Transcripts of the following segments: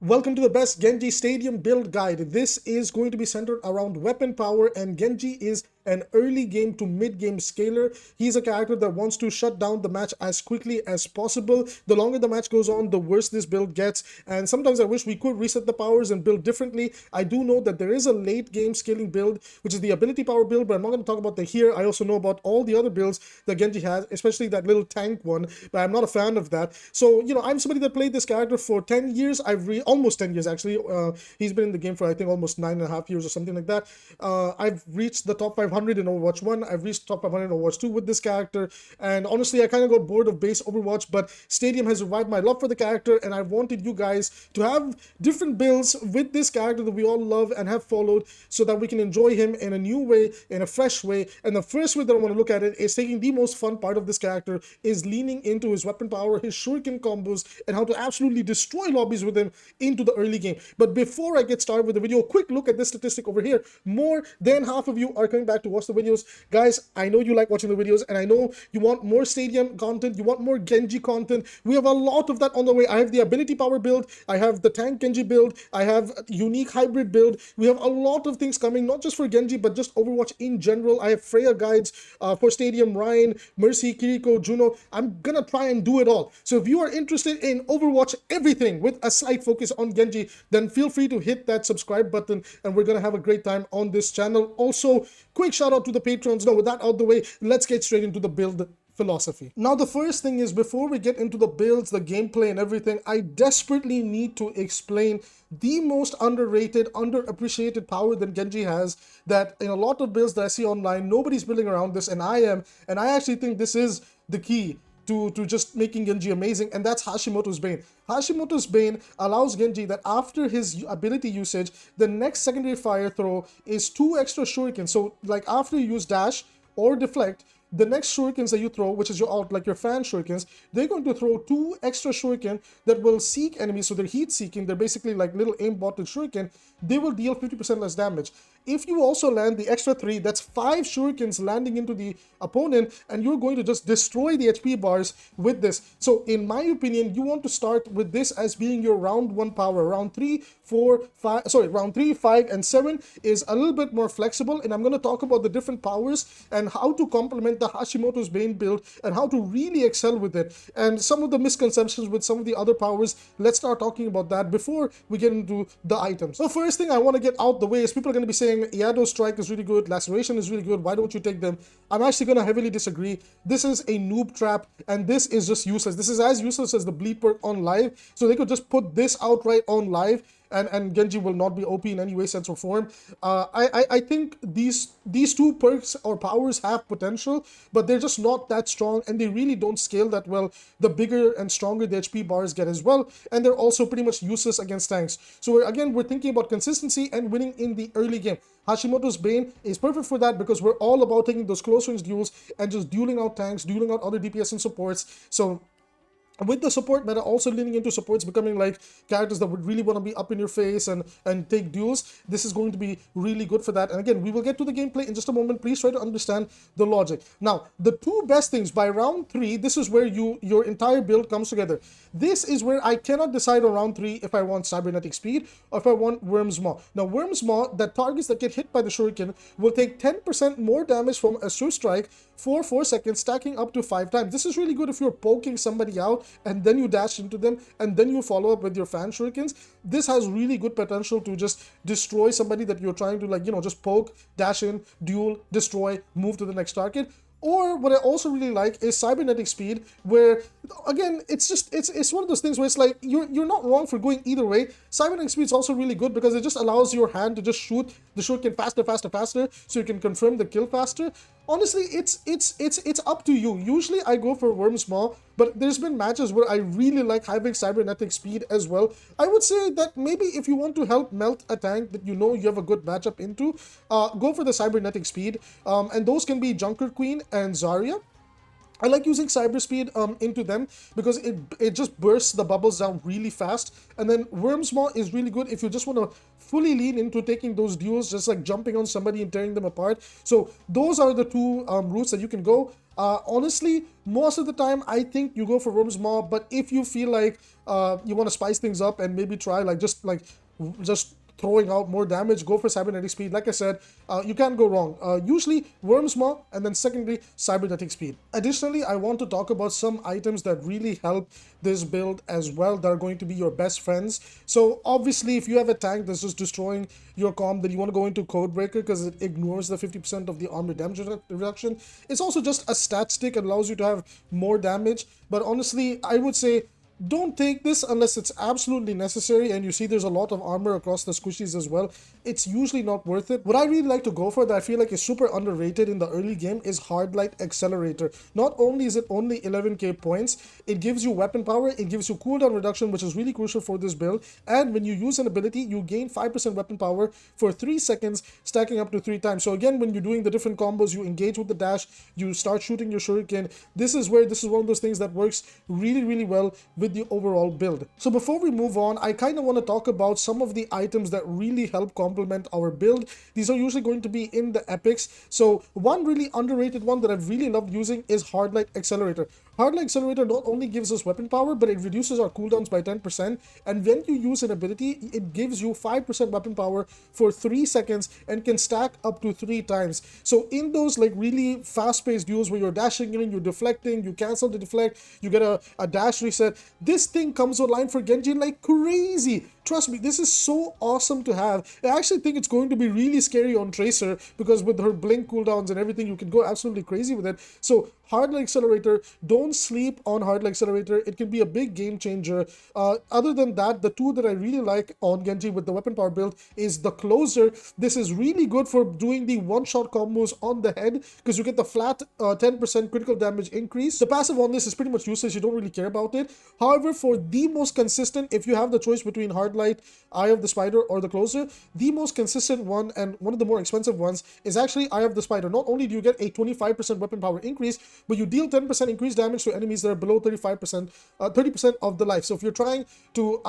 Welcome to the best Genji Stadium build guide. This is going to be centered around weapon power, and Genji is an early game to mid game scaler. He's a character that wants to shut down the match as quickly as possible. The longer the match goes on, the worse this build gets, and sometimes I wish we could reset the powers and build differently. I do know that there is a late game scaling build, which is the ability power build, but I'm not going to talk about that here. I also know about all the other builds that Genji has, especially that little tank one, but I'm not a fan of that. So, I'm somebody that played this character for 10 years. Almost 10 years actually. He's been in the game for I think almost 9.5 years or something like that. I've reached the top 500 in Overwatch 1. I've reached top 500 in Overwatch 2 with this character, and honestly I kind of got bored of base Overwatch, but Stadium has revived my love for the character, and I wanted you guys to have different builds with this character that we all love and have followed, so that we can enjoy him in a new way, in a fresh way. And the first way that I want to look at it is taking the most fun part of this character is leaning into his weapon power, his shuriken combos, and how to absolutely destroy lobbies with him into the early game. But before I get started with the video, quick look at this statistic over here. More than half of you are coming back to watch the videos. Guys, I know you like watching the videos, and I know you want more Stadium content, you want more Genji content. We have a lot of that on the way. I have the ability power build, I have the tank Genji build, I have a unique hybrid build. We have a lot of things coming, not just for Genji, but just Overwatch in general. I have Freya guides for Stadium, Ryan, Mercy, Kiriko, Juno. I'm gonna try and do it all. So if you are interested in Overwatch everything with a slight focus on Genji, then feel free to hit that subscribe button, and we're gonna have a great time on this channel. Also, quick shout out to the patrons. Now, with that out the way, let's get straight into the build philosophy. Now, the first thing is, before we get into the builds, the gameplay and everything, I desperately need to explain the most underrated, underappreciated power that Genji has, that in a lot of builds that I see online, nobody's building around this, and I am, and I actually think this is the key to just making Genji amazing, and that's Hashimoto's Bane. Hashimoto's Bane allows Genji that after his ability usage, the next secondary fire throw is 2 extra shurikens. So like after you use dash or deflect, the next shurikens that you throw, which is like your fan shurikens, they're going to throw 2 extra shuriken that will seek enemies. So they're heat seeking, they're basically like little aimbotted shuriken. They will deal 50% less damage. If you also land the extra 3, that's 5 shurikens landing into the opponent, and you're going to just destroy the HP bars with this. So in my opinion, you want to start with this as being your round 1 power. Round 3, 5, and 7 is a little bit more flexible, and I'm going to talk about the different powers and how to complement the Hashimoto's Bane build and how to really excel with it, and some of the misconceptions with some of the other powers. Let's start talking about that before we get into the items. So first thing I want to get out the way is, people are going to be saying Iado's Strike is really good, Laceration is really good, why don't you take them? I'm actually going to heavily disagree. This is a noob trap, and this is just useless. This is as useless as the bleed perk on live, so they could just put this outright on live, and Genji will not be OP in any way, sense, or form. I think these 2 perks or powers have potential, but they're just not that strong, and they really don't scale that well the bigger and stronger the HP bars get as well, and they're also pretty much useless against tanks. So we're thinking about consistency and winning in the early game. Hashimoto's Bane is perfect for that, because we're all about taking those close range duels and just dueling out tanks, dueling out other DPS and supports. So with the support meta also leaning into supports becoming like characters that would really want to be up in your face and take duels, this is going to be really good for that. And again, we will get to the gameplay in just a moment. Please try to understand the logic. Now, the 2 best things by round 3, this is where your entire build comes together. This is where I cannot decide on round 3 if I want Cybernetic Speed or if I want Worm's Maw. Now, Worm's Maw, that targets that get hit by the shuriken will take 10% more damage from a Sure Strike for 4 seconds, stacking up to 5 times. This is really good if you're poking somebody out and then you dash into them and then you follow up with your fan shurikens. This has really good potential to just destroy somebody that you're trying to just poke, dash in, duel, destroy, move to the next target. Or what I also really like is Cybernetic Speed, where again it's one of those things where it's like you're not wrong for going either way. Cybernetic Speed is also really good because it just allows your hand to just shoot the shuriken faster, so you can confirm the kill faster. Honestly, it's up to you. Usually I go for Worm's Maw, but there's been matches where I really like having Cybernetic Speed as well. I would say that maybe if you want to help melt a tank that you have a good matchup into, go for the Cybernetic Speed, and those can be Junker Queen and Zarya. I like using cyber speed into them because it just bursts the bubbles down really fast. And then Worm's Maw is really good if you just want to fully lean into taking those duels, just like jumping on somebody and tearing them apart. So those are the two routes that you can go. Honestly, most of the time I think you go for Worm's Maw, but if you feel like you want to spice things up and maybe try just throwing out more damage, go for cybernetic speed. Like I said, you can't go wrong. Usually Worm's Maw, and then secondly cybernetic speed. Additionally, I want to talk about some items that really help this build as well, that are going to be your best friends. So obviously if you have a tank that's just destroying your comp, then you want to go into Codebreaker because it ignores the 50% of the armor damage reduction. It's also just a stat stick. It allows you to have more damage, but honestly I would say don't take this unless it's absolutely necessary and you see there's a lot of armor across the squishies as well. It's usually not worth it. What I really like to go for, that I feel like is super underrated in the early game, is Hardlight Accelerator. Not only is it only 11k points, it gives you weapon power, it gives you cooldown reduction, which is really crucial for this build, and when you use an ability, you gain 5% weapon power for 3 seconds, stacking up to 3 times. So again, when you're doing the different combos, you engage with the dash, you start shooting your shuriken. This is one of those things that works really well with the overall build. So before we move on, I kind of want to talk about some of the items that really help complement our build. These are usually going to be in the epics. So one really underrated one that I've really loved using is Hardlight Accelerator. Hardlight Accelerator not only gives us weapon power, but it reduces our cooldowns by 10%, and when you use an ability, it gives you 5% weapon power for 3 seconds and can stack up to 3 times. So in those like really fast-paced duels where you're dashing in, you're deflecting, you cancel the deflect, you get a dash reset, this thing comes online for Genji like crazy. Trust me, this is so awesome to have. I actually think it's going to be really scary on Tracer because with her blink cooldowns and everything, you can go absolutely crazy with it. So Hardlight Accelerator, don't sleep on Hardlight Accelerator. It can be a big game changer. Other than that, the two that I really like on Genji with the weapon power build is the Closer. This is really good for doing the one-shot combos on the head because you get the flat 10% critical damage increase. The passive on this is pretty much useless. You don't really care about it. However, for the most consistent, if you have the choice between Hardlight, Eye of the Spider, or the Closer, the most consistent one and one of the more expensive ones is actually Eye of the Spider. Not only do you get a 25% weapon power increase, but you deal 10% increased damage to enemies that are below 30% of the life. So if you're trying to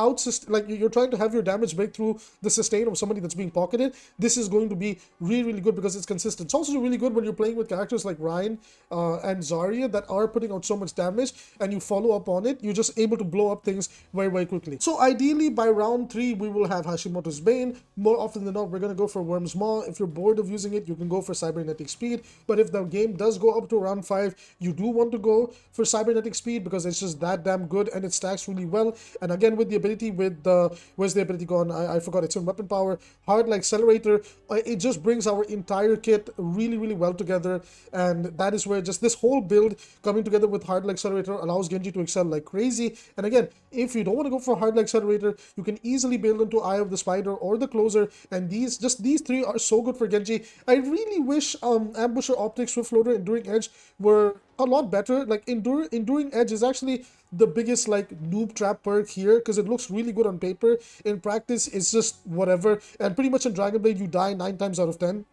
you're trying to have your damage break through the sustain of somebody that's being pocketed, this is going to be really good because it's consistent. It's also really good when you're playing with characters like Ryan and Zarya that are putting out so much damage, and you follow up on it, you're just able to blow up things very quickly. So ideally by round 3 we will have Hashimoto's Bane. More often than not, we're going to go for Worm's Maw. If you're bored of using it, you can go for Cybernetic Speed, but if the game does go up to round 5, you do want to go for Cybernetic Speed because it's just that damn good and it stacks really well. And again, with the ability, with the where's the ability gone? I forgot. It's in weapon power. Hardlight Accelerator, it just brings our entire kit really well together, and that is where just this whole build coming together with Hardlight Accelerator allows Genji to excel like crazy. And again, if you don't want to go for Hardlight Accelerator, you can easily build into Eye of the Spider or the Closer, and these 3 are so good for Genji. I really wish Ambusher Optics, Swift Floater, Enduring Edge were a lot better. Like Enduring Edge is actually the biggest like noob trap perk here because it looks really good on paper. In practice, it's just whatever, and pretty much in Dragon Blade you die 9 times out of 10.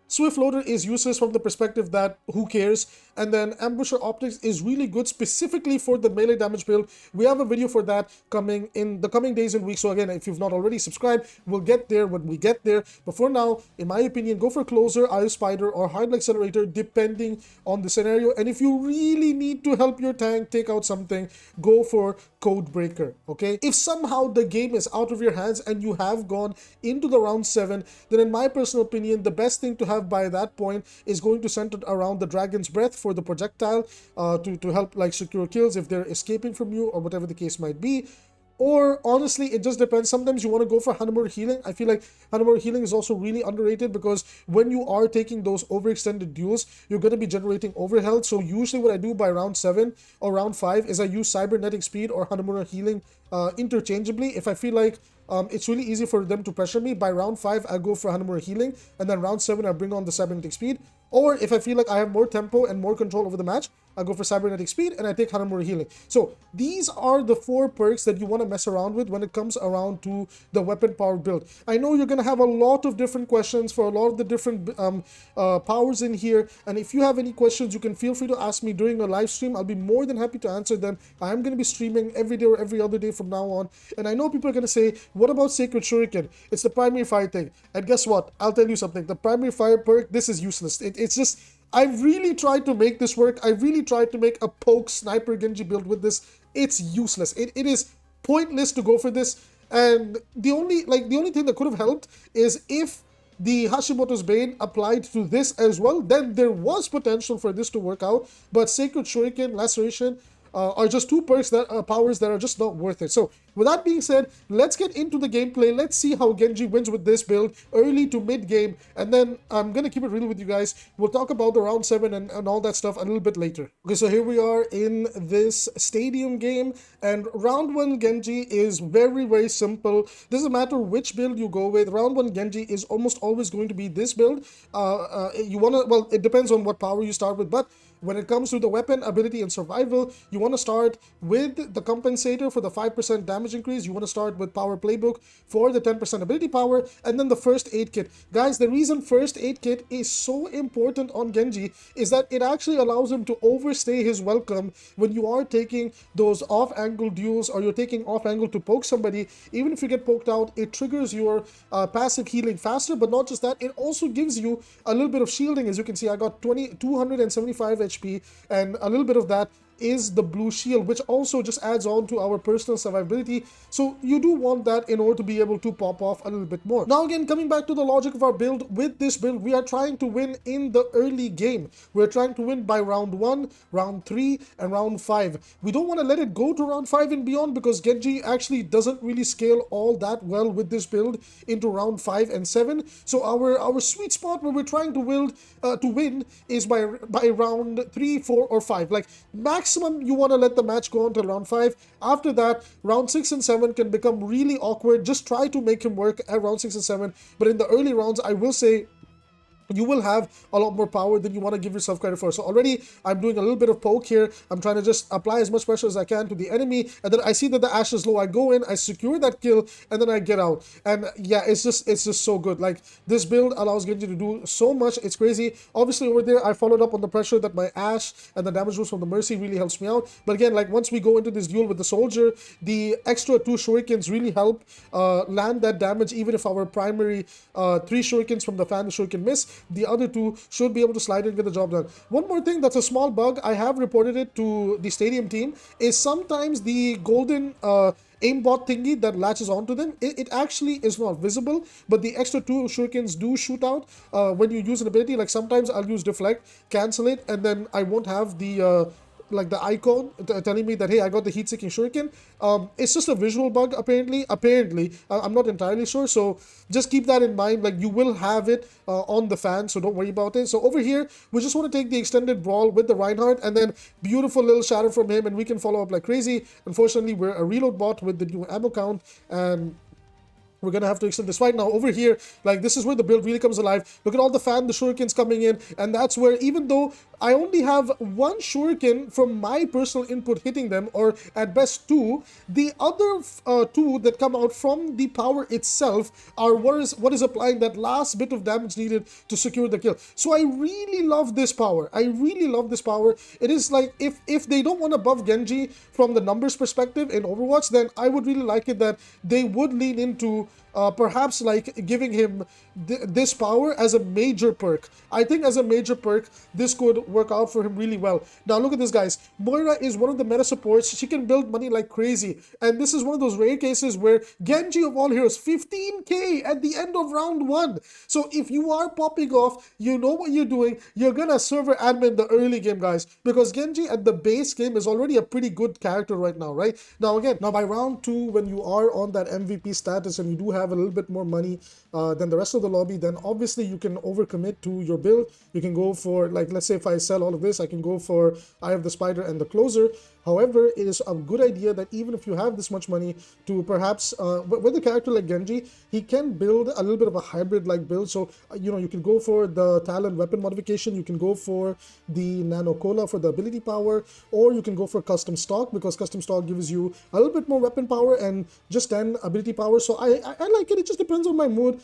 Swift Loader is useless from the perspective that who cares, and then Ambusher Optics is really good specifically for the melee damage build. We have a video for that coming in the coming days and weeks, so again, if you've not already subscribed, we'll get there when we get there. But for now, in my opinion, go for Closer, Eye of Spider, or Hardlight Accelerator depending on the scenario. And if you really need to help your tank take out something, go for Codebreaker, okay? If somehow the game is out of your hands and you have gone into the round 7, then in my personal opinion, the best thing to have by that point is going to center around the Dragon's Breath for the projectile to help like secure kills if they're escaping from you or whatever the case might be. Or honestly, it just depends. Sometimes you want to go for Hanamura Healing. I feel like Hanamura Healing is also really underrated because when you are taking those overextended duels, you're going to be generating overhealth. So usually what I do by round 7 or round 5 is I use Cybernetic Speed or Hanamura Healing interchangeably. If I feel like it's really easy for them to pressure me, by round 5 I go for Hanamura Healing, and then round 7 I bring on the Cybernetic Speed. Or if I feel like I have more tempo and more control over the match, I go for cybernetic speed, and I take Hanamura healing. So these are the 4 perks that you want to mess around with when it comes around to the weapon power build. I know you're going to have a lot of different questions for a lot of the different powers in here, and if you have any questions, you can feel free to ask me during a live stream. I'll be more than happy to answer them. I am going to be streaming every day or every other day from now on, and I know people are going to say, what about Sacred Shuriken? It's the primary fire thing. And guess what? I'll tell you something. The primary fire perk, this is useless. It's just, I've really tried to make this work. I've really tried to make a poke sniper Genji build with this. It's useless. It is pointless to go for this. And the only thing that could have helped is if the Hashimoto's Bane applied to this as well, then there was potential for this to work out. But Sacred Shuriken, Laceration, are just 2 perks that powers that are just not worth it. So with that being said, let's get into the gameplay. Let's see how Genji wins with this build early to mid game, and then I'm gonna keep it real with you guys. We'll talk about the round 7 and all that stuff a little bit later. Okay, so here we are in this stadium game, and round 1 Genji is very simple. Doesn't matter which build you go with. Round 1 Genji is almost always going to be this build. Well, it depends on what power you start with, but when it comes to the weapon, ability, and survival, you want to start with the compensator for the 5% damage increase. You want to start with power playbook for the 10% ability power, and then the first aid kit. Guys, the reason first aid kit is so important on Genji is that it actually allows him to overstay his welcome when you are taking those off-angle duels, or you're taking off-angle to poke somebody. Even if you get poked out, it triggers your passive healing faster, but not just that, it also gives you a little bit of shielding. As you can see, I got 275 HP, and a little bit of that is the blue shield, which also just adds on to our personal survivability. So you do want that in order to be able to pop off a little bit more. Now again, coming back to the logic of our build, with this build, we are trying to win in the early game. We're trying to win by round 1, round 3, and round 5. We don't want to let it go to round 5 and beyond, because Genji actually doesn't really scale all that well with this build into round 5 and 7. So our sweet spot where we're trying to win is by round 3, 4, or 5. Like maximum you want to let the match go until round 5. After that, round 6 and 7 can become really awkward. Just try to make him work at round 6 and 7. But in the early rounds, I will say, you will have a lot more power than you want to give yourself credit for. So already I'm doing a little bit of poke here. I'm trying to just apply as much pressure as I can to the enemy, and then I see that the Ashe is low. I go in, I secure that kill, and then I get out. And yeah, it's just so good. Like, this build allows Genji to do so much. It's crazy. Obviously over there I followed up on the pressure that my Ashe and the damage boost from the Mercy really helps me out. But again, like, once we go into this duel with the soldier, the extra 2 shurikens really help land that damage. Even if our primary 3 shurikens from the fan shuriken miss, the other 2 should be able to slide and get the job done. One more thing that's a small bug, I have reported it to the stadium team, is sometimes the golden aimbot thingy that latches onto them, it actually is not visible, but the extra 2 shurikens do shoot out when you use an ability. Like, sometimes I'll use deflect, cancel it, and then I won't have the like the icon telling me that, hey, I got the heat-seeking shuriken. It's just a visual bug, apparently. I'm not entirely sure, so just keep that in mind. Like, you will have it on the fan, so don't worry about it. So over here, we just want to take the extended brawl with the Reinhardt, and then beautiful little shadow from him, and we can follow up like crazy. Unfortunately, we're a reload bot with the new ammo count, and we're gonna have to extend this right now. Over here, like, this is where the build really comes alive. Look at all the shurikens coming in, and that's where, even though I only have 1 shuriken from my personal input hitting them, or at best 2, the other 2 that come out from the power itself are what is applying that last bit of damage needed to secure the kill. So I really love this power. It is like, if they don't want to buff Genji from the numbers perspective in Overwatch, then I would really like it that they would lean into perhaps like giving him this power as a major perk. I think as a major perk, this could work out for him really well. Now look at this, guys. Moira is one of the meta supports. She can build money like crazy, and this is one of those rare cases where Genji of all heroes, 15k at the end of round 1. So if you are popping off, you know what you're doing. You're gonna server admin the early game, guys, because Genji at the base game is already a pretty good character right now, right? Now again, by round 2, when you are on that MVP status and you do have a little bit more money than the rest of the lobby, then obviously you can overcommit to your build. You can go for, like, let's say if I sell all of this, I can go for Eye of the Spider and the Closer. However, it is a good idea that even if you have this much money to perhaps, with a character like Genji, he can build a little bit of a hybrid-like build. So, you can go for the talent weapon modification, you can go for the Nano Cola for the ability power, or you can go for custom stock, because custom stock gives you a little bit more weapon power and just 10 ability power. So I like it. It just depends on my mood.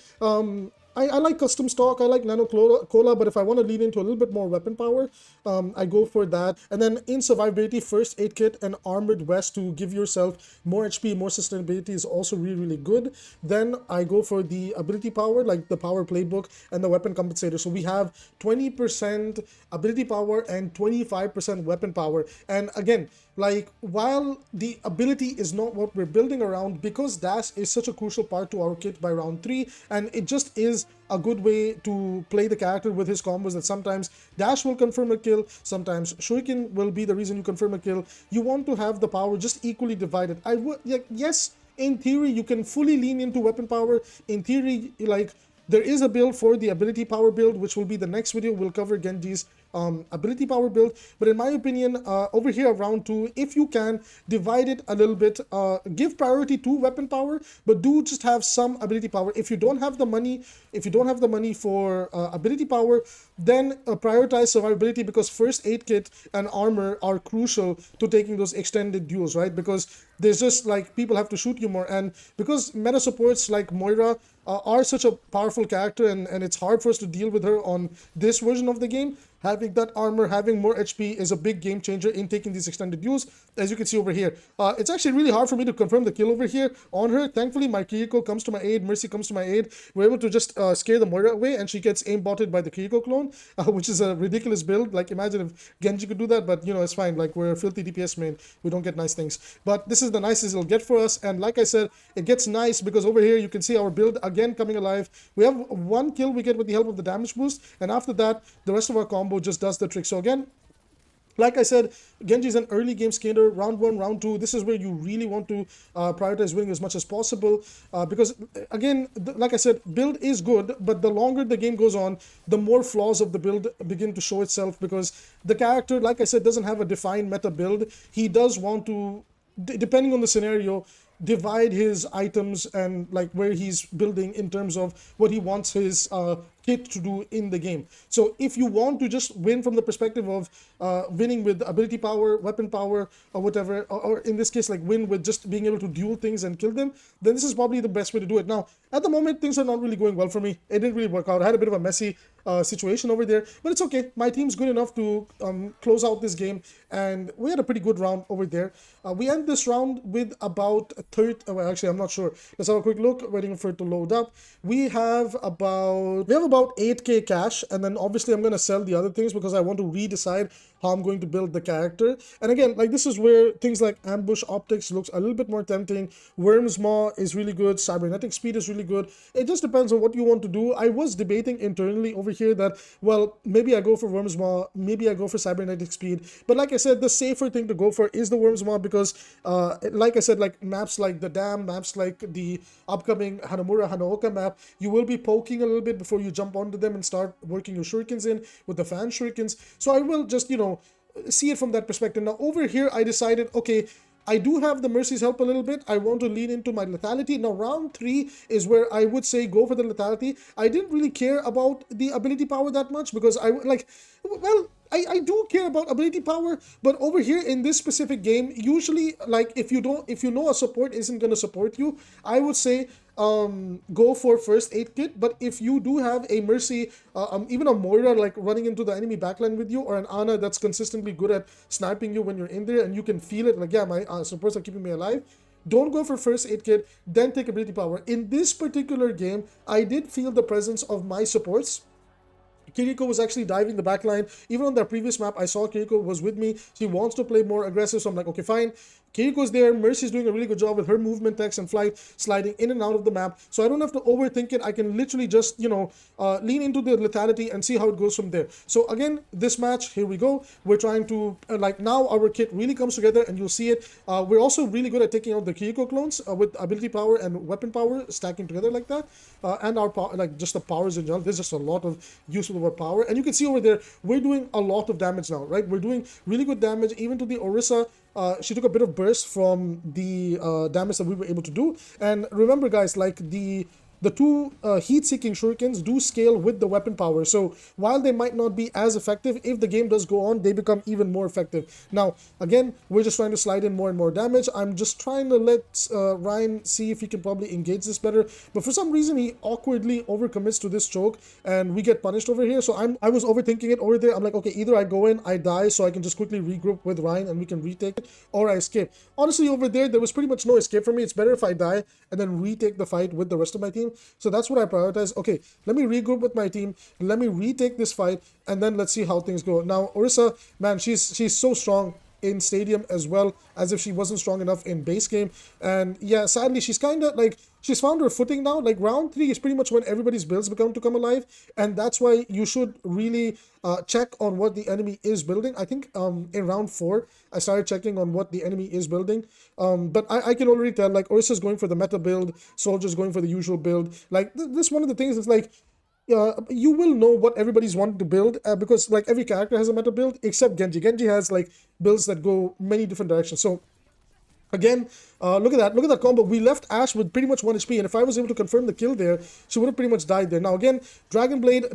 I like custom stock, I like Nano Cola, but if I want to lean into a little bit more weapon power, I go for that. And then in survivability, first aid kit and armored vest to give yourself more HP, more sustainability is also really, really good. Then I go for the ability power, like the power playbook and the weapon compensator. So we have 20% ability power and 25% weapon power. And again, like, while the ability is not what we're building around, because dash is such a crucial part to our kit by round 3, and it just is a good way to play the character with his combos, that sometimes dash will confirm a kill, sometimes shuriken will be the reason you confirm a kill. You want to have the power just equally divided. I would, like, yes, in theory you can fully lean into weapon power. In theory, like, there is a build for the ability power build, which will be the next video. We'll cover Genji's ability power build. But in my opinion, over here round 2, if you can divide it a little bit, give priority to weapon power, but do just have some ability power. If you don't have the money for ability power, then prioritize survivability, because first aid kit and armor are crucial to taking those extended duels, right? Because there's just, like, people have to shoot you more, and because meta supports like Moira are such a powerful character, and it's hard for us to deal with her on this version of the game, having that armor, having more HP is a big game changer in taking these extended duels, as you can see over here. It's actually really hard for me to confirm the kill over here on her. Thankfully, my Kiriko comes to my aid, Mercy comes to my aid. We're able to just scare the Moira away, and she gets aimbotted by the Kiriko clone, which is a ridiculous build. Like, imagine if Genji could do that, but it's fine. Like, we're a filthy DPS main, we don't get nice things. But this is the nicest it'll get for us, and like I said, it gets nice because over here you can see our build again coming alive. We have one kill we get with the help of the damage boost, and after that, the rest of our combo just does the trick. So again, like I said, Genji is an early game skater. Round 1, round 2, this is where you really want to prioritize winning as much as possible, because again, like I said, build is good, but the longer the game goes on, the more flaws of the build begin to show itself, because the character, like I said, doesn't have a defined meta build. He does want to, depending on the scenario, divide his items and like where he's building in terms of what he wants his kit to do in the game. So if you want to just win from the perspective of winning with ability power, weapon power, or whatever, or in this case, like win with just being able to duel things and kill them, then this is probably the best way to do it. Now, at the moment, things are not really going well for me. It didn't really work out. I had a bit of a messy situation over there, but it's okay. My team's good enough to close out this game, and we had a pretty good round over there. We end this round with about 30, well, actually, I'm not sure. Let's have a quick look, waiting for it to load up. We have about 8k cash, and then obviously I'm going to sell the other things because I want to redecide how I'm going to build the character. And again, like, this is where things like ambush optics looks a little bit more tempting. Worm's Maw is really good. Cybernetic speed is really good. It just depends on what you want to do. I was debating internally over here that, well, maybe I go for Worm's Maw, maybe I go for cybernetic speed. But like I said, the safer thing to go for is the Worm's Maw, because like I said, like maps like the Dam, maps like the upcoming Hanamura Hanaoka map, you will be poking a little bit before you jump onto them and start working your shurikens in with the fan shurikens. So I will just, see it from that perspective. Now over here, I decided, okay, I do have the Mercy's help a little bit. I want to lean into my lethality. Now round 3 is where I would say go for the lethality. I didn't really care about the ability power that much, because I do care about ability power, but over here in this specific game, usually, like, if you know a support isn't going to support you, I would say go for first aid kit. But if you do have a Mercy, even a Moira, like running into the enemy backline with you, or an Ana that's consistently good at sniping you when you're in there and you can feel it, like, yeah, my supports are keeping me alive, don't go for first aid kit, then take ability power. In this particular game, I did feel the presence of my supports. Kiriko was actually diving the backline. Even on that previous map, I saw Kiriko was with me. She wants to play more aggressive, so I'm like, okay, fine. Kiriko's there. Mercy's doing a really good job with her movement text and flight, sliding in and out of the map. So I don't have to overthink it. I can literally just, lean into the lethality and see how it goes from there. So again, this match, here we go. We're trying to, now our kit really comes together, and you'll see it. We're also really good at taking out the Kiriko clones with ability power and weapon power stacking together like that. And our power, like just the powers in general. There's just a lot of use of the word power. And you can see over there, we're doing a lot of damage now, right? We're doing really good damage, even to the Orisa. she took a bit of burst from the damage that we were able to do. And remember, guys, like the two heat-seeking shurikens do scale with the weapon power. So while they might not be as effective, if the game does go on, they become even more effective. Now, again, we're just trying to slide in more and more damage. I'm just trying to let Ryan see if he can probably engage this better. But for some reason, he awkwardly overcommits to this choke, and we get punished over here. So I was overthinking it over there. I'm like, okay, either I go in, I die, so I can just quickly regroup with Ryan and we can retake it, or I escape. Honestly, over there was pretty much no escape for me. It's better if I die and then retake the fight with the rest of my team. So that's what I prioritize. Okay, let me regroup with my team. Let me retake this fight, and then let's see how things go. Now, Orisa, man, she's so strong in stadium as well, as if she wasn't strong enough in base game. And yeah, sadly, she's kind of like, she's found her footing now. Like round 3 is pretty much when everybody's builds become to come alive, and that's why you should really check on what the enemy is building. I think in round 4 I started checking on what the enemy is building, but I can already tell, like, Orisa's going for the meta build, Soldier's going for the usual build. Like this one of the things is like, you will know what everybody's wanting to build, because like every character has a meta build except Genji. Genji has like builds that go many different directions. So again, look at that combo. We left Ashe with pretty much 1 HP, and if I was able to confirm the kill there, she would have pretty much died there. Now again, Dragon Blade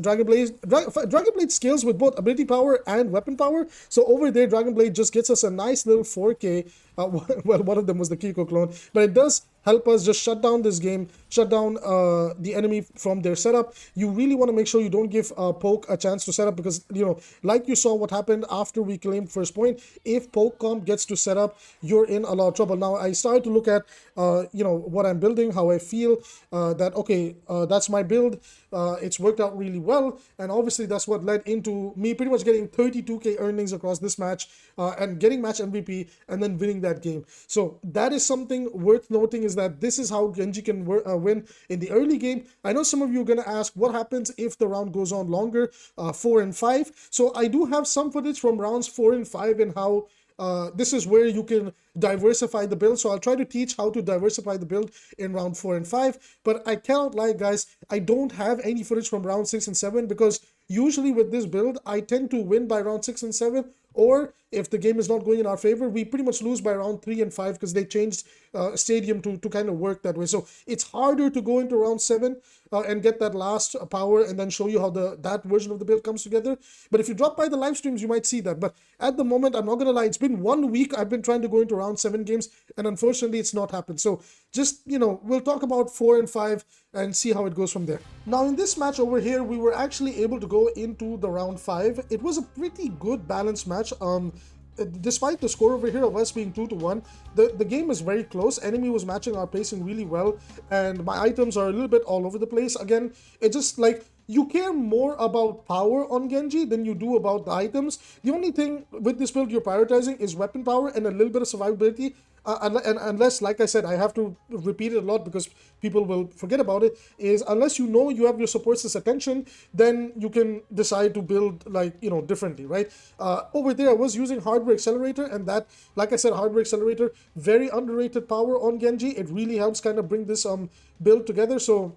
scales with both ability power and weapon power. So over there, Dragon Blade just gets us a nice little 4K. Well, one of them was the Kiko clone, but it does help us just shut down this game, shut down the enemy from their setup. You really want to make sure you don't give Poke a chance to set up, because, you know, like you saw what happened after we claimed first point, if Poke comp gets to set up, you're in a lot of trouble. Now, I started to look at, you know, what I'm building, how I feel, that, okay, that's my build. It's worked out really well, and obviously that's what led into me pretty much getting 32k earnings across this match, and getting match MVP, and then winning that game. So that is something worth noting, is that this is how Genji can win in the early game. I know some of you are going to ask, what happens if the round goes on longer, 4 and 5? So I do have some footage from rounds 4 and 5 and how this is where you can diversify the build. So I'll try to teach how to diversify the build in round 4 and 5. But I cannot lie, guys, I don't have any footage from round 6 and 7, because usually with this build, I tend to win by round 6 and 7. Or if the game is not going in our favor, we pretty much lose by round 3 and 5, because they changed stadium to kind of work that way. So it's harder to go into round 7 and get that last power and then show you how that version of the build comes together. But if you drop by the live streams, you might see that. But at the moment, I'm not going to lie, it's been 1 week I've been trying to go into round 7 games, and unfortunately it's not happened. So just, you know, we'll talk about 4 and 5 and see how it goes from there. Now in this match over here, we were actually able to go into the round 5. It was a pretty good balanced match. Despite the score over here of us being 2-1, the game is very close. Enemy was matching our pacing really well, and my items are a little bit all over the place. Again, it just like, you care more about power on Genji than you do about the items. The only thing with this build you're prioritizing is weapon power and a little bit of survivability. And unless, like I said, I have to repeat it a lot because people will forget about it, is unless you know you have your supports' attention, then you can decide to build, like, you know, differently, right? Over there, I was using hardware accelerator, and that, like I said, hardware accelerator, very underrated power on Genji. It really helps kind of bring this build together. So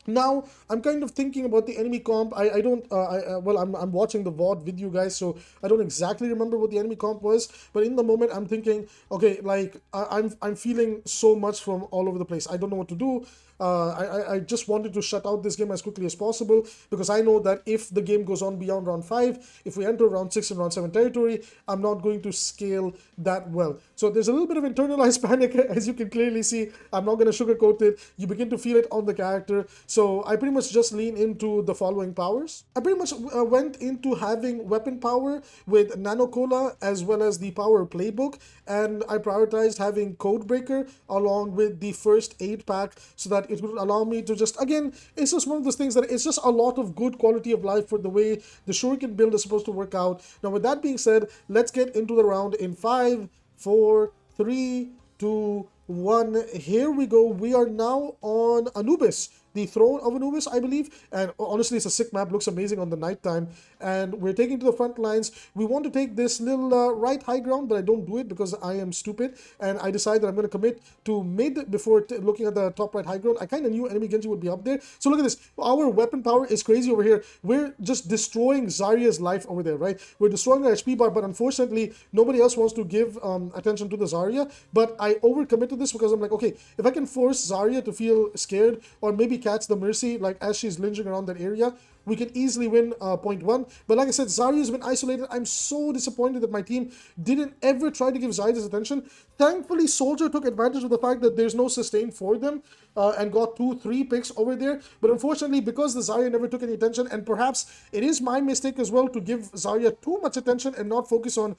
now I'm kind of thinking about the enemy comp. I don't well, I'm watching the VOD with you guys, so I don't exactly remember what the enemy comp was, but in the moment I'm thinking, okay, like I'm feeling so much from all over the place. I don't know what to do. I just wanted to shut out this game as quickly as possible, because I know that if the game goes on beyond round 5, if we enter round 6 and round 7 territory, I'm not going to scale that well. So there's a little bit of internalized panic, as you can clearly see. I'm not going to sugarcoat it. You begin to feel it on the character. So I pretty much just lean into the following powers. I pretty much went into having weapon power with Nano Cola as well as the power playbook, and I prioritized having Codebreaker along with the first aid pack, so that it would allow me to just, again, it's just one of those things that it's just a lot of good quality of life for the way the shuriken build is supposed to work out. Now with that being said, let's get into the round in 5, 4, 3, 2, 1. Here we go. We are now on Anubis. the Throne of Anubis, I believe. And honestly, it's a sick map, looks amazing on the nighttime. And we're taking to the front lines. We want to take this little right high ground, but I don't do it because I am stupid. And I decide that I'm going to commit to mid before looking at the top right high ground. I kind of knew enemy Genji would be up there. So look at this. Our weapon power is crazy over here. We're just destroying Zarya's life over there, right? We're destroying her HP bar, but unfortunately, nobody else wants to give attention to the Zarya. But I overcommit to this because I'm like, okay, if I can force Zarya to feel scared or maybe catch the Mercy like as she's lingering around that area, we can easily win point one. But like I said, Zarya's been isolated. I'm so disappointed that my team didn't ever try to give Zarya this attention. Thankfully, Soldier took advantage of the fact that there's no sustain for them and got 2-3 picks over there. But unfortunately, because the Zarya never took any attention, and perhaps it is my mistake as well to give Zarya too much attention and not focus on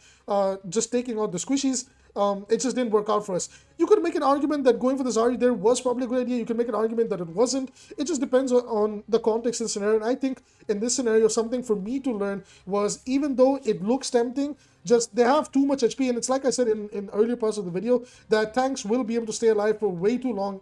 just taking out the squishies, it just didn't work out for us. You could make an argument that going for the Zarya there was probably a good idea. You can make an argument that it wasn't. It just depends on the context and scenario. And I think in this scenario, something for me to learn was, even though it looks tempting, just they have too much HP. And it's like I said in earlier parts of the video, that tanks will be able to stay alive for way too long.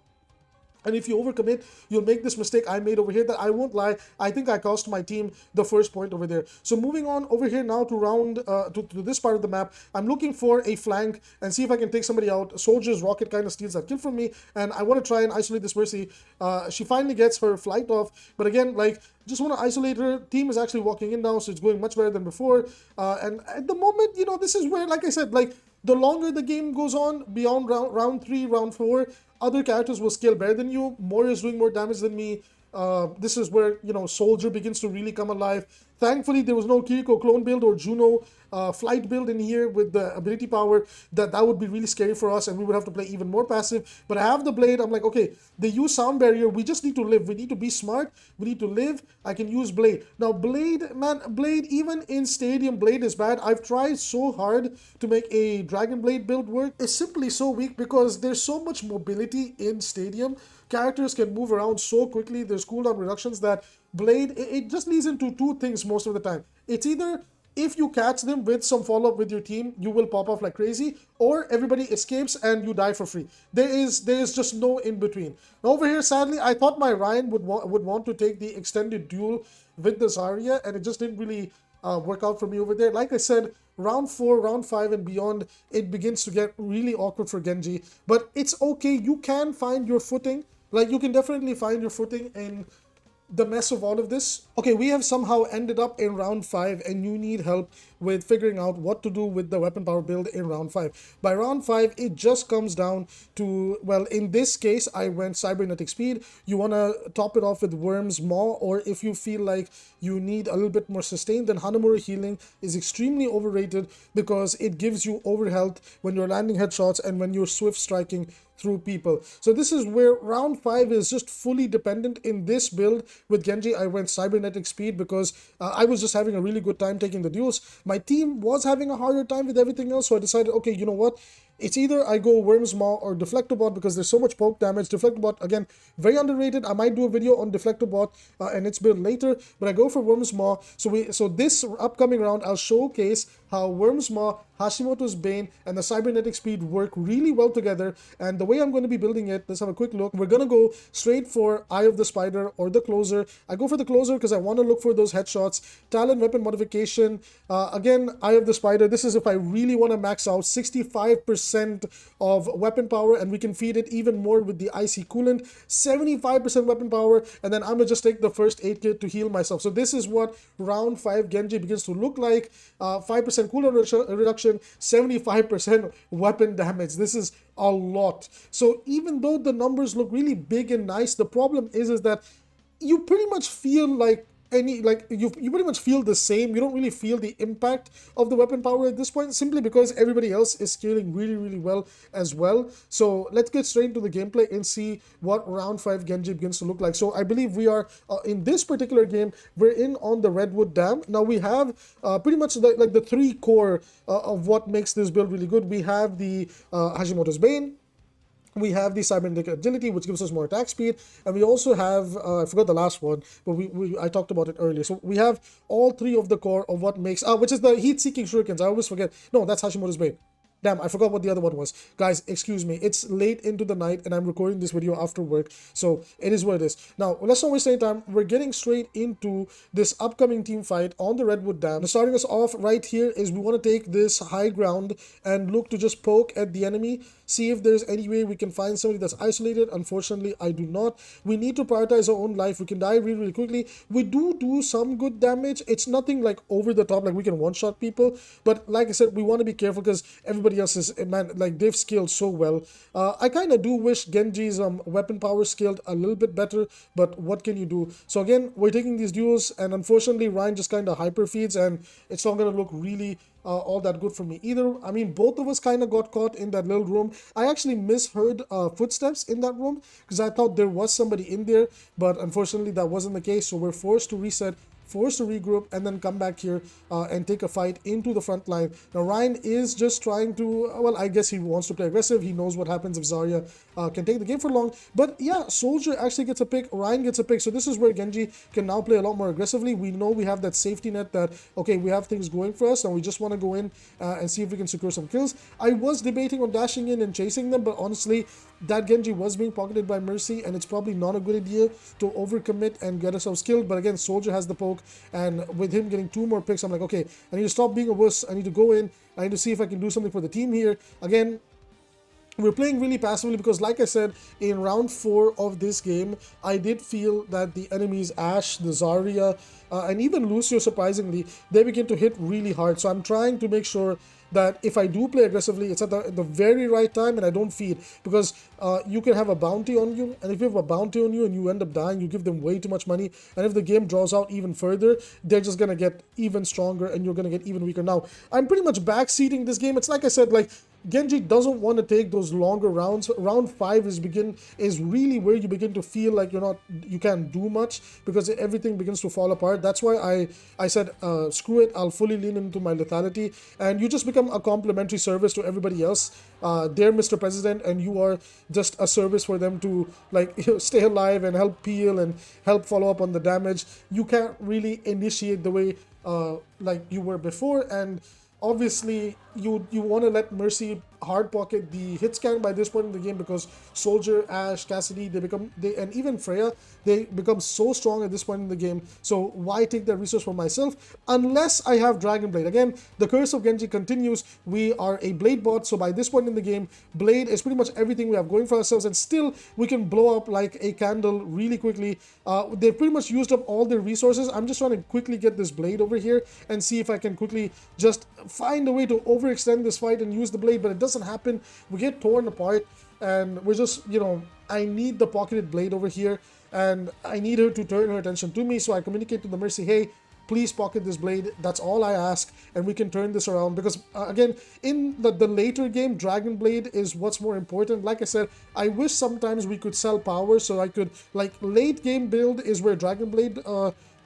And if you overcommit, you'll make this mistake I made over here that I won't lie, I think I cost my team the first point over there. So moving on over here now to round to this part of the map, I'm looking for a flank and see if I can take somebody out. Soldier's rocket kind of steals that kill from me, and I want to try and isolate this Mercy. She finally gets her flight off, but again, like, just want to isolate her. Team is actually walking in now, so it's going much better than before. And at the moment, you know, this is where, like I said, like, the longer the game goes on, beyond round 3, round 4, other characters will scale better than you. Moira is doing more damage than me. This is where, you know, Soldier begins to really come alive. Thankfully, there was no Kiriko clone build or Juno flight build in here with the ability power. That would be really scary for us, and we would have to play even more passive. But I have the Blade. I'm like, okay, they use Sound Barrier. We just need to live. We need to be smart. We need to live. I can use Blade. Now, Blade, man, Blade, even in Stadium, Blade is bad. I've tried so hard to make a Dragon Blade build work. It's simply so weak because there's so much mobility in Stadium. Characters can move around so quickly. There's cooldown reductions that Blade, it just leads into two things most of the time. It's either if you catch them with some follow-up with your team, you will pop off like crazy, or everybody escapes and you die for free. There is just no in-between. Over here, sadly, I thought my Ryan would want to take the extended duel with the Zarya, and it just didn't really work out for me over there. Like I said, round 4, round 5 and beyond, it begins to get really awkward for Genji. But it's okay, you can find your footing. Like, you can definitely find your footing in the mess of all of this. Okay, we have somehow ended up in round 5, and you need help with figuring out what to do with the weapon power build in round 5. By round 5, it just comes down to, well, in this case, I went cybernetic speed. You want to top it off with Worm's Maw, or if you feel like you need a little bit more sustain, then Hanamura healing is extremely overrated because it gives you over health when you're landing headshots and when you're swift striking through people. So this is where round 5 is just fully dependent. In this build with Genji, I went cybernetic speed because I was just having a really good time taking the duels. My team was having a harder time with everything else, so I decided, okay, you know what? It's either I go Worm's Maw or Deflectobot because there's so much poke damage. Deflectobot, again, very underrated. I might do a video on Deflectobot and its build later, but I go for Worm's Maw. So this upcoming round, I'll showcase how Worm's Maw, Hashimoto's Bane, and the cybernetic speed work really well together. And the way I'm going to be building it, let's have a quick look. We're going to go straight for Eye of the Spider or the Closer. I go for the Closer because I want to look for those headshots. Talon weapon modification. Again, Eye of the Spider. This is if I really want to max out 65% of weapon power, and we can feed it even more with the Icy Coolant. 75% weapon power, and then I'm going to just take the first aid kit to heal myself. So this is what round 5 Genji begins to look like. 5% cooldown reduction, 75% weapon damage. This is a lot. So even though the numbers look really big and nice, the problem is that you pretty much feel like you pretty much feel the same. You don't really feel the impact of the weapon power at this point, simply because everybody else is scaling really, really well as well. So let's get straight into the gameplay and see what round 5 Genji begins to look like. So I believe we are in this particular game, we're in on the Redwood Dam. Now we have pretty much the 3 core of what makes this build really good. We have the Hashimoto's Bane. We have the cybernetic agility, which gives us more attack speed, and we also have I forgot the last one, but I talked about it earlier. So we have all 3 of the core of what makes which is the heat-seeking shurikens. I always forget. No, that's Hashimoto's Bane. Damn, I forgot what the other one was. Guys, excuse me. It's late into the night and I'm recording this video after work. So it is what it is. Now, let's not waste any time. We're getting straight into this upcoming team fight on the Redwood Dam. Starting us off right here is we want to take this high ground and look to just poke at the enemy. See if there's any way we can find somebody that's isolated. Unfortunately, I do not. We need to prioritize our own life. We can die really, really quickly. We do some good damage. It's nothing like over the top, like we can one-shot people. But like I said, we want to be careful because everybody else is, man, like they've scaled so well. I kind of do wish Genji's weapon power scaled a little bit better, but what can you do? So again, we're taking these duels, and unfortunately Ryan just kind of hyper feeds, and it's not going to look really all that good for me either. I mean, both of us kind of got caught in that little room. I actually misheard footsteps in that room because I thought there was somebody in there, but unfortunately that wasn't the case. So we're forced to reset, forced to regroup, and then come back here and take a fight into the front line. Now Ryan is just trying to, well, I guess he wants to play aggressive. He knows what happens if Zarya can take the game for long. But yeah, Soldier actually gets a pick, Ryan gets a pick. So this is where Genji can now play a lot more aggressively. We know we have that safety net that, okay, we have things going for us and we just want to go in and see if we can secure some kills. I was debating on dashing in and chasing them, but honestly, that Genji was being pocketed by Mercy, and it's probably not a good idea to overcommit and get ourselves killed. But again, Soldier has the poke, and with him getting 2 more picks, I'm like, okay, I need to stop being a wuss. I need to go in. I need to see if I can do something for the team here. Again, we're playing really passively because, like I said, in round 4 of this game, I did feel that the enemies, Ashe, the Zarya, and even Lucio, surprisingly, they begin to hit really hard. So I'm trying to make sure that if I do play aggressively, it's at the very right time and I don't feed, because you can have a bounty on you, and if you have a bounty on you and you end up dying, you give them way too much money, and if the game draws out even further, they're just gonna get even stronger and you're gonna get even weaker. Now, I'm pretty much backseating this game. It's like I said, like, Genji doesn't want to take those longer rounds. Round 5 is really where you begin to feel like you can't do much because everything begins to fall apart. That's why I said screw it, I'll fully lean into my lethality, and you just become a complimentary service to everybody else. They're Mr. President and you are just a service for them to, like, stay alive and help peel and help follow up on the damage. You can't really initiate the way like you were before, and obviously you want to let Mercy hard pocket the hit scan by this point in the game, because Soldier, Ashe, Cassidy, and even Freya, they become so strong at this point in the game. So why take that resource for myself unless I have Dragon Blade? Again, the curse of Genji continues. We are a Blade bot, so by this point in the game, Blade is pretty much everything we have going for ourselves, and still we can blow up like a candle really quickly. They've pretty much used up all their resources. I'm just trying to quickly get this Blade over here and see if I can quickly just find a way to overextend this fight and use the Blade, but it doesn't happen. We get torn apart, and we're just, I need the pocketed Blade over here, and I need her to turn her attention to me. So I communicate to the Mercy, hey, please pocket this Blade. That's all I ask, and we can turn this around, because again, in the later game, Dragon Blade is what's more important. Like I said, I wish sometimes we could sell power, so I could, like, late game build is where Dragon Blade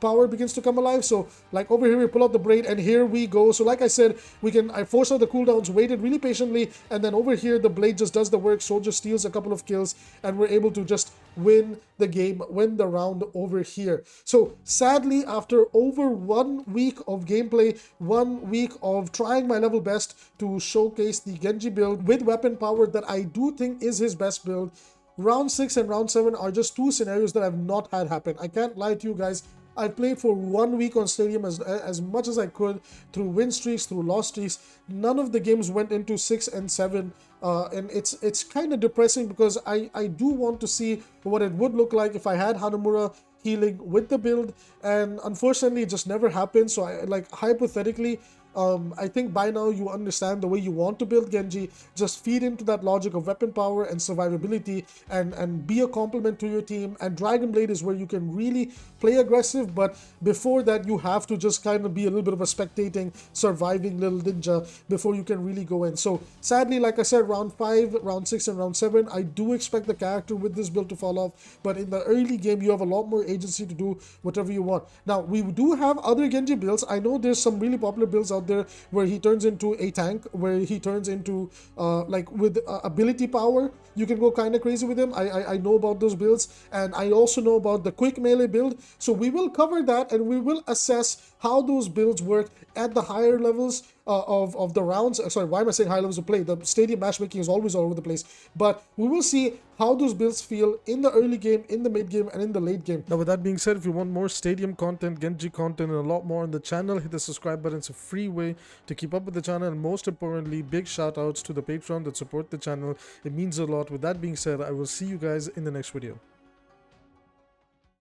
power begins to come alive. So like over here we pull out the Blade, and here we go. So like I said, I forced out the cooldowns, waited really patiently, and then over here the Blade just does the work. Soldier steals a couple of kills, and we're able to just win the game, win the round over here. So sadly, after over 1 week of gameplay, 1 week of trying my level best to showcase the Genji build with weapon power that I do think is his best build, round 6 and round 7 are just 2 scenarios that I've not had happen. I can't lie to you guys. I played for 1 week on Stadium as much as I could, through win streaks, through loss streaks. None of the games went into 6 and 7, and it's kind of depressing, because I do want to see what it would look like if I had Hanamura healing with the build, and unfortunately it just never happened. So hypothetically, I think by now you understand the way you want to build Genji. Just feed into that logic of weapon power and survivability, and be a complement to your team. And Dragon Blade is where you can really play aggressive, but before that you have to just kind of be a little bit of a spectating, surviving little ninja before you can really go in. So sadly, like I said, round 5, round 6, and round 7, I do expect the character with this build to fall off, but in the early game you have a lot more agency to do whatever you want. Now, we do have other Genji builds. I know there's some really popular builds out out there where he turns into a tank, where he turns into like with ability power. You can go kind of crazy with him. I know about those builds, and I also know about the quick melee build. So we will cover that, and we will assess how those builds work at the higher levels of the rounds. Sorry, why am I saying high levels of play? The stadium matchmaking is always all over the place. But we will see how those builds feel in the early game, in the mid game, and in the late game. Now, with that being said, if you want more stadium content, Genji content, and a lot more on the channel, hit the subscribe button. It's a free way to keep up with the channel. And most importantly, big shout outs to the Patreon that support the channel. It means a lot. With that being said, I will see you guys in the next video.